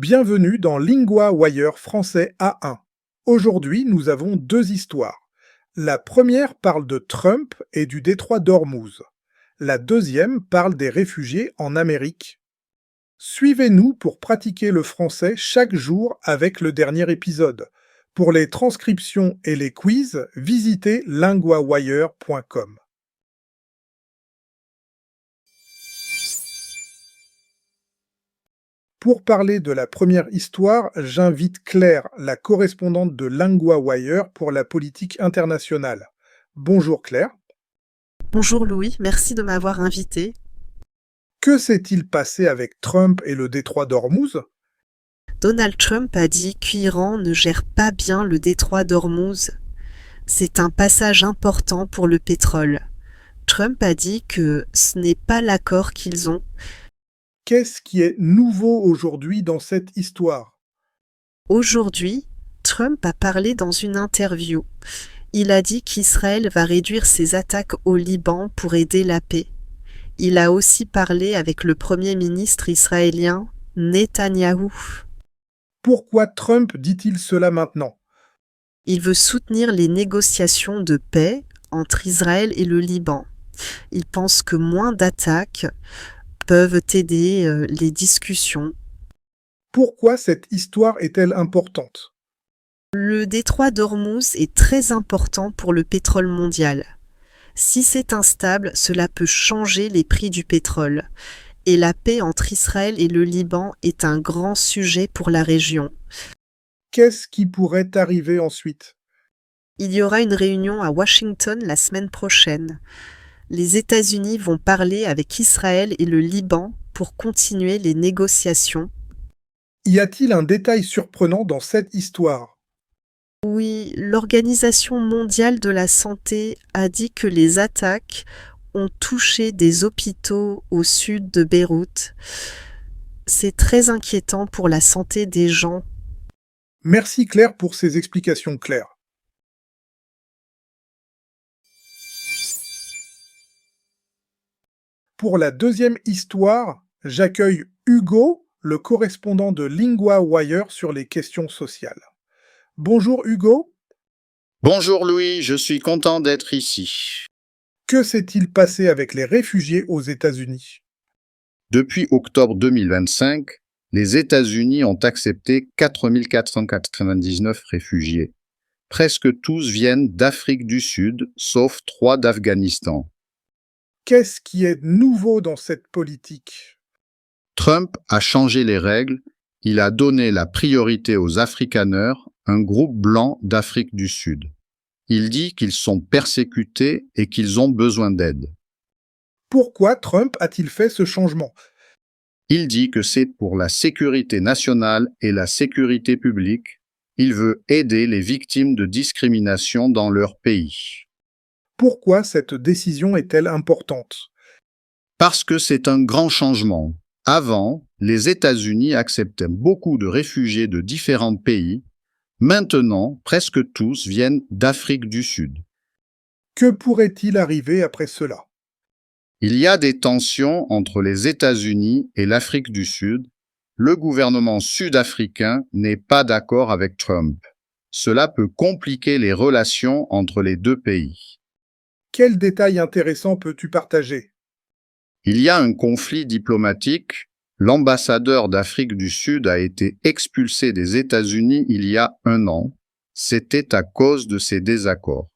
Bienvenue dans Lingua Wire français A1. Aujourd'hui, nous avons deux histoires. La première parle de Trump et du détroit d'Ormuz. La deuxième parle des réfugiés en Amérique. Suivez-nous pour pratiquer le français chaque jour avec le dernier épisode. Pour les transcriptions et les quiz, visitez linguawire.com. Pour parler de la première histoire, j'invite Claire, la correspondante de Lingua Wire pour la politique internationale. Bonjour Claire. Bonjour Louis, merci de m'avoir invité. Que s'est-il passé avec Trump et le détroit d'Ormuz? Donald Trump a dit qu'Iran ne gère pas bien le détroit d'Ormuz. C'est un passage important pour le pétrole. Trump a dit que ce n'est pas l'accord qu'ils ont. Qu'est-ce qui est nouveau aujourd'hui dans cette histoire? Aujourd'hui, Trump a parlé dans une interview. Il a dit qu'Israël va réduire ses attaques au Liban pour aider la paix. Il a aussi parlé avec le Premier ministre israélien, Netanyahou. Pourquoi Trump dit-il cela maintenant? Il veut soutenir les négociations de paix entre Israël et le Liban. Il pense que moins d'attaques peuvent aider les discussions. Pourquoi cette histoire est-elle importante? Le détroit d'Ormuz est très important pour le pétrole mondial. Si c'est instable, cela peut changer les prix du pétrole. Et la paix entre Israël et le Liban est un grand sujet pour la région. Qu'est-ce qui pourrait arriver ensuite? Il y aura une réunion à Washington la semaine prochaine. Les États-Unis vont parler avec Israël et le Liban pour continuer les négociations. Y a-t-il un détail surprenant dans cette histoire? Oui, l'Organisation mondiale de la santé a dit que les attaques ont touché des hôpitaux au sud de Beyrouth. C'est très inquiétant pour la santé des gens. Merci Claire pour ces explications claires. Pour la deuxième histoire, j'accueille Hugo, le correspondant de Lingua Wire sur les questions sociales. Bonjour Hugo, Bonjour Louis, je suis content d'être ici. que s'est-il passé avec les réfugiés aux États-Unis? Depuis octobre 2025, les États-Unis ont accepté 4 499 réfugiés. Presque tous viennent d'Afrique du Sud, sauf 3 d'Afghanistan. Qu'est-ce qui est nouveau dans cette politique? Trump a changé les règles, il a donné la priorité aux Afrikaners, un groupe blanc d'Afrique du Sud. Il dit qu'ils sont persécutés et qu'ils ont besoin d'aide. Pourquoi Trump a-t-il fait ce changement? Il dit que c'est pour la sécurité nationale et la sécurité publique. Il veut aider les victimes de discrimination dans leur pays. Pourquoi cette décision est-elle importante? Parce que c'est un grand changement. Avant, les États-Unis acceptaient beaucoup de réfugiés de différents pays. Maintenant, presque tous viennent d'Afrique du Sud. Que pourrait-il arriver après cela? Il y a des tensions entre les États-Unis et l'Afrique du Sud. Le gouvernement sud-africain n'est pas d'accord avec Trump. Cela peut compliquer les relations entre les deux pays. Quel détail intéressant peux-tu partager? Il y a un conflit diplomatique. L'ambassadeur d'Afrique du Sud a été expulsé des États-Unis il y a 1 an. C'était à cause de ces désaccords.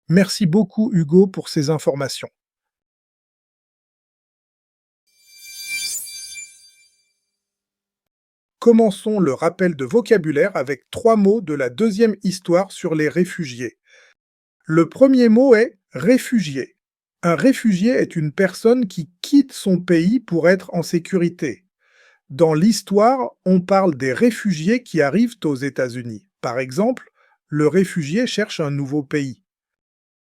Merci beaucoup Hugo pour ces informations. Commençons le rappel de vocabulaire avec 3 mots de la deuxième histoire sur les réfugiés. Le premier mot est réfugié. Un réfugié est une personne qui quitte son pays pour être en sécurité. Dans l'histoire, on parle des réfugiés qui arrivent aux États-Unis. Par exemple, le réfugié cherche un nouveau pays.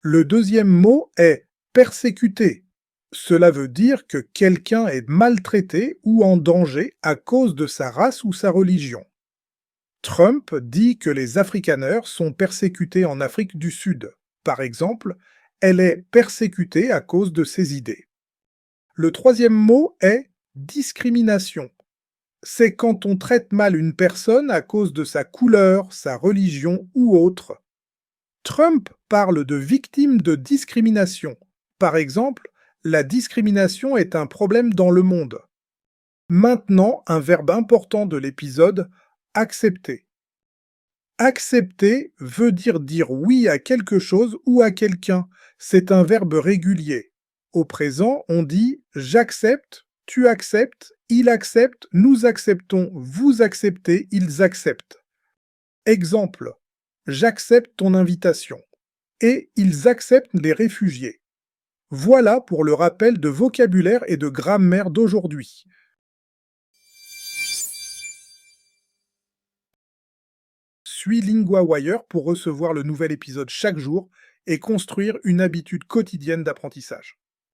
Le deuxième mot est persécuté. Cela veut dire que quelqu'un est maltraité ou en danger à cause de sa race ou sa religion. Trump dit que les Afrikaners sont persécutés en Afrique du Sud. Par exemple, elle est persécutée à cause de ses idées. Le troisième mot est discrimination. c'est quand on traite mal une personne à cause de sa couleur, sa religion ou autre. Trump parle de victimes de discrimination. Par exemple, la discrimination est un problème dans le monde. Maintenant, un verbe important de l'épisode, accepter. Accepter veut dire oui à quelque chose ou à quelqu'un. C'est un verbe régulier. Au présent, on dit j'accepte, tu acceptes, il accepte, nous acceptons, vous acceptez, ils acceptent. Exemple, j'accepte ton invitation. Et ils acceptent les réfugiés. Voilà pour le rappel de vocabulaire et de grammaire d'aujourd'hui. Suis LinguaWire pour recevoir le nouvel épisode chaque jour et construire une habitude quotidienne d'apprentissage.